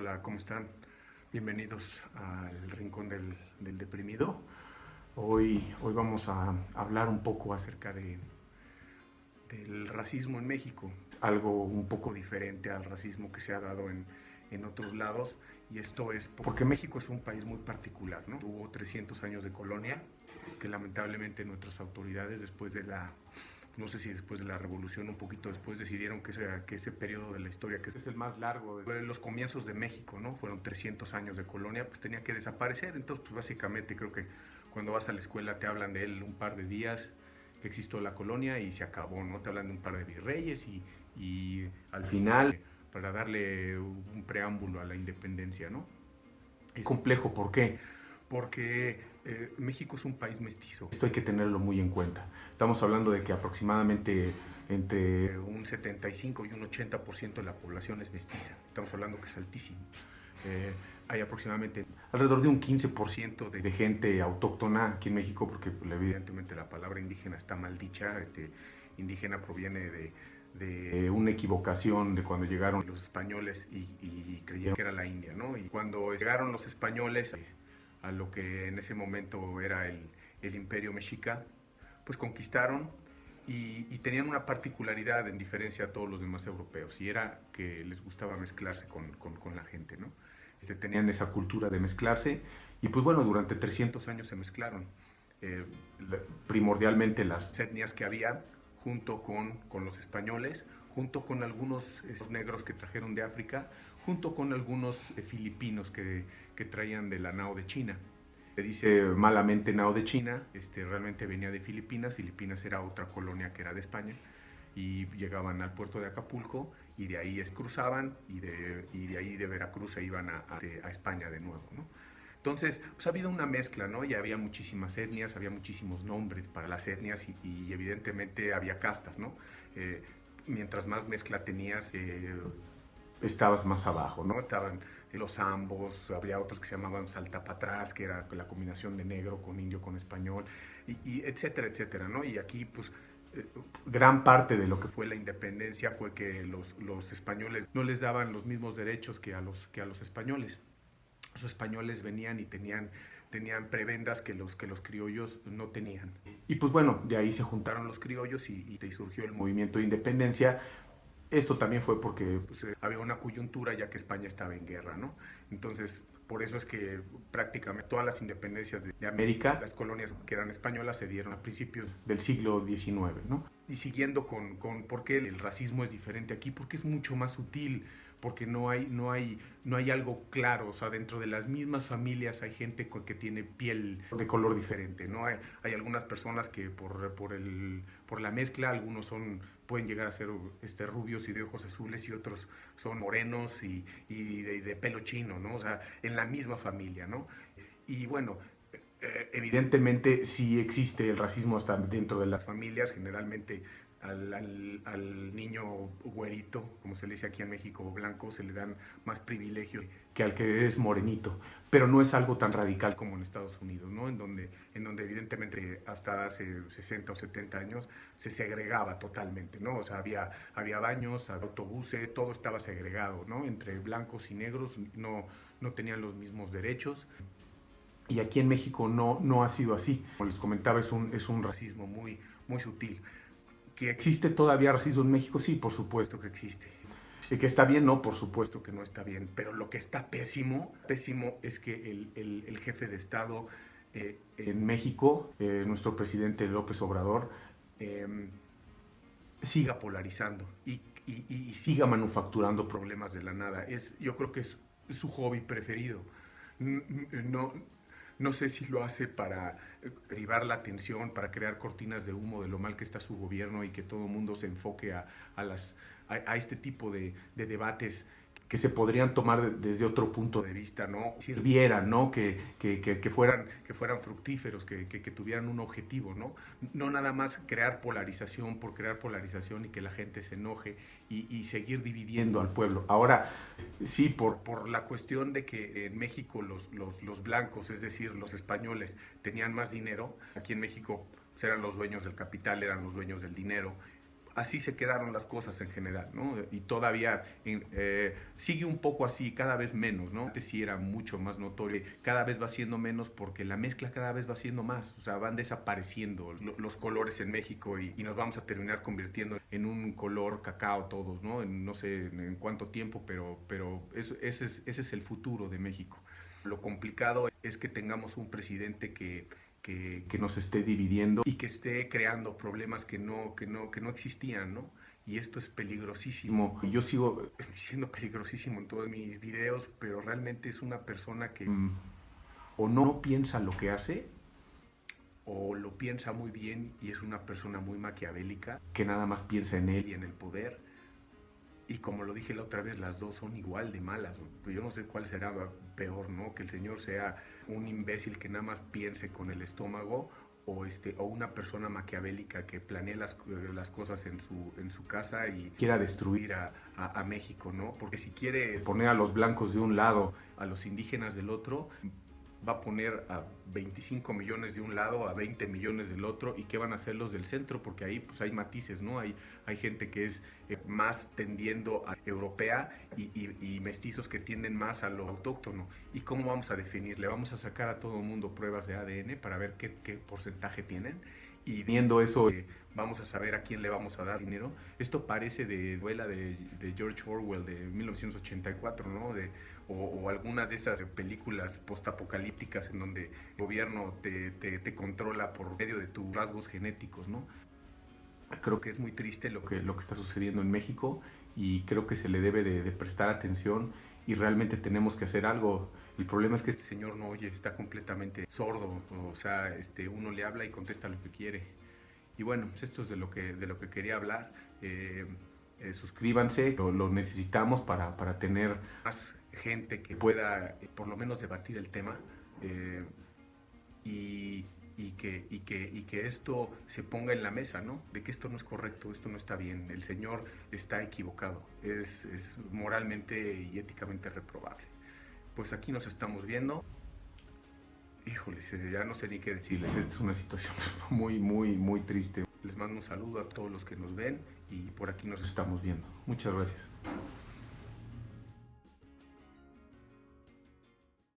Hola, ¿cómo están? Bienvenidos al Rincón del Deprimido. Hoy vamos a hablar un poco acerca del racismo en México, algo un poco diferente al racismo que se ha dado en otros lados, y esto es porque México es un país muy particular, ¿no? Hubo 300 años de colonia que lamentablemente nuestras autoridades después de la no sé si después de la revolución, un poquito después, decidieron que ese periodo de la historia, que es el más largo, de los comienzos de México, ¿no? Fueron 300 años de colonia, pues tenía que desaparecer. Entonces, pues básicamente creo que cuando vas a la escuela te hablan de él un par de días, que existió la colonia y se acabó, ¿no? Te hablan de un par de virreyes y al final, para darle un preámbulo a la independencia, ¿no? Es complejo, ¿por qué? Porque México es un país mestizo. Esto hay que tenerlo muy en cuenta. Estamos hablando de que aproximadamente entre un 75 y un 80% de la población es mestiza. Estamos hablando que es altísimo. Hay aproximadamente alrededor de un 15% de gente autóctona aquí en México, porque pues, evidentemente la palabra indígena está mal dicha. Indígena proviene de una equivocación de cuando llegaron los españoles y creyeron que era la India, ¿no? Y cuando llegaron los españoles a lo que en ese momento era el Imperio Mexica, pues conquistaron y tenían una particularidad en diferencia a todos los demás europeos, y era que les gustaba mezclarse con la gente, ¿no? Tenían esa cultura de mezclarse, y pues bueno, durante 300 años se mezclaron. Eh, Primordialmente las etnias que había, junto con los españoles, junto con algunos negros que trajeron de África, junto con algunos filipinos que traían de la Nao de China. Se dice malamente Nao de China, realmente venía de Filipinas. Filipinas era otra colonia que era de España, y llegaban al puerto de Acapulco y de ahí cruzaban y de ahí de Veracruz se iban a España de nuevo, ¿no? Entonces, pues ha habido una mezcla, ¿no? Y había muchísimas etnias, había muchísimos nombres para las etnias y evidentemente había castas, ¿no? Mientras más mezcla tenías, estabas más abajo, ¿no? Estaban los ambos, había otros que se llamaban saltapatrás, que era la combinación de negro con indio con español, y etcétera, etcétera, ¿no? Y aquí, pues, gran parte de lo que fue la independencia fue que los españoles no les daban los mismos derechos que a los españoles. Los españoles venían y tenían prebendas que los criollos no tenían. Y pues bueno, de ahí se juntaron los criollos y surgió el movimiento de independencia. Esto también fue porque pues, había una coyuntura ya que España estaba en guerra, ¿no? Entonces, por eso es que prácticamente todas las independencias de América, las colonias que eran españolas, se dieron a principios del siglo XIX, ¿no? Y siguiendo con por qué el racismo es diferente aquí, porque es mucho más sutil, porque no hay algo claro. O sea, dentro de las mismas familias hay gente que tiene piel de color diferente, ¿no? Hay algunas personas que por la mezcla, algunos pueden llegar a ser rubios y de ojos azules, y otros son morenos y de pelo chino, ¿no? O sea, en la misma familia, ¿no? Y bueno, evidentemente sí existe el racismo hasta dentro de las familias. Generalmente al niño güerito, como se le dice aquí en México, blanco, se le dan más privilegios que al que es morenito, pero no es algo tan radical como en Estados Unidos, ¿no? En donde evidentemente hasta hace 60 o 70 años se segregaba totalmente, ¿no? O sea, había baños, había autobuses, todo estaba segregado, ¿no? Entre blancos y negros no tenían los mismos derechos. Y aquí en México no ha sido así. Como les comentaba, es un racismo muy, muy sutil. ¿Que existe todavía racismo en México? Sí, por supuesto que existe. ¿Y que está bien? No, por supuesto que no está bien. Pero lo que está pésimo, pésimo, es que el jefe de Estado en México, nuestro presidente López Obrador, eh, siga polarizando y siga manufacturando problemas de la nada. Yo creo que es su hobby preferido. No, no sé si lo hace para derivar la atención, para crear cortinas de humo de lo mal que está su gobierno, y que todo el mundo se enfoque a este tipo de debates que se podrían tomar desde otro punto de vista, ¿no? Sirvieran, ¿no? Que fueran fructíferos, que tuvieran un objetivo, ¿no? No nada más crear polarización por crear polarización y que la gente se enoje y seguir dividiendo al pueblo. Ahora, sí, por la cuestión de que en México los blancos, es decir, los españoles, tenían más dinero. Aquí en México pues, eran los dueños del capital, eran los dueños del dinero. así se quedaron las cosas en general, ¿no? Y todavía sigue un poco así, cada vez menos, ¿no? Antes sí era mucho más notorio, cada vez va siendo menos porque la mezcla cada vez va siendo más, o sea, van desapareciendo los colores en México y nos vamos a terminar convirtiendo en un color cacao todos, ¿no? No sé en cuánto tiempo, pero ese es el futuro de México. Lo complicado es que tengamos un presidente que nos esté dividiendo y que esté creando problemas que no existían, ¿no? Y esto es peligrosísimo. Y yo sigo siendo peligrosísimo en todos mis videos, pero realmente es una persona que o no piensa lo que hace, o lo piensa muy bien y es una persona muy maquiavélica, que nada más piensa en él y en el poder. Y como lo dije la otra vez, las dos son igual de malas. Yo no sé cuál será peor, ¿no? Que el señor sea un imbécil que nada más piense con el estómago o una persona maquiavélica que planee las cosas en su casa y quiera destruir a México, ¿no? Porque si quiere poner a los blancos de un lado, a los indígenas del otro, va a poner a 25 millones de un lado, a 20 millones del otro, y qué van a hacer los del centro, porque ahí pues hay matices, ¿no? Hay gente que es más tendiendo a europea y mestizos que tienden más a lo autóctono. ¿Y cómo vamos a definir? ¿Le vamos a sacar a todo el mundo pruebas de ADN para ver qué porcentaje tienen? Y viendo eso, vamos a saber a quién le vamos a dar dinero. Esto parece de novela de George Orwell de 1984, ¿no? O alguna de esas películas postapocalípticas en donde el gobierno te controla por medio de tus rasgos genéticos, ¿no? Creo que es muy triste lo que está sucediendo en México y creo que se le debe de prestar atención y realmente tenemos que hacer algo. El problema es que este señor no oye, está completamente sordo, o sea, uno le habla y contesta lo que quiere. Y bueno, pues esto es de lo que quería hablar. Suscríbanse, lo necesitamos para tener más gente que pueda por lo menos debatir el tema. Y que esto se ponga en la mesa, ¿no? De que esto no es correcto, esto no está bien, el señor está equivocado, es moralmente y éticamente reprobable. Pues aquí nos estamos viendo. Híjoles, ya no sé ni qué decirles, esta es una situación muy, muy, muy triste. Les mando un saludo a todos los que nos ven y por aquí nos estamos viendo. Muchas gracias.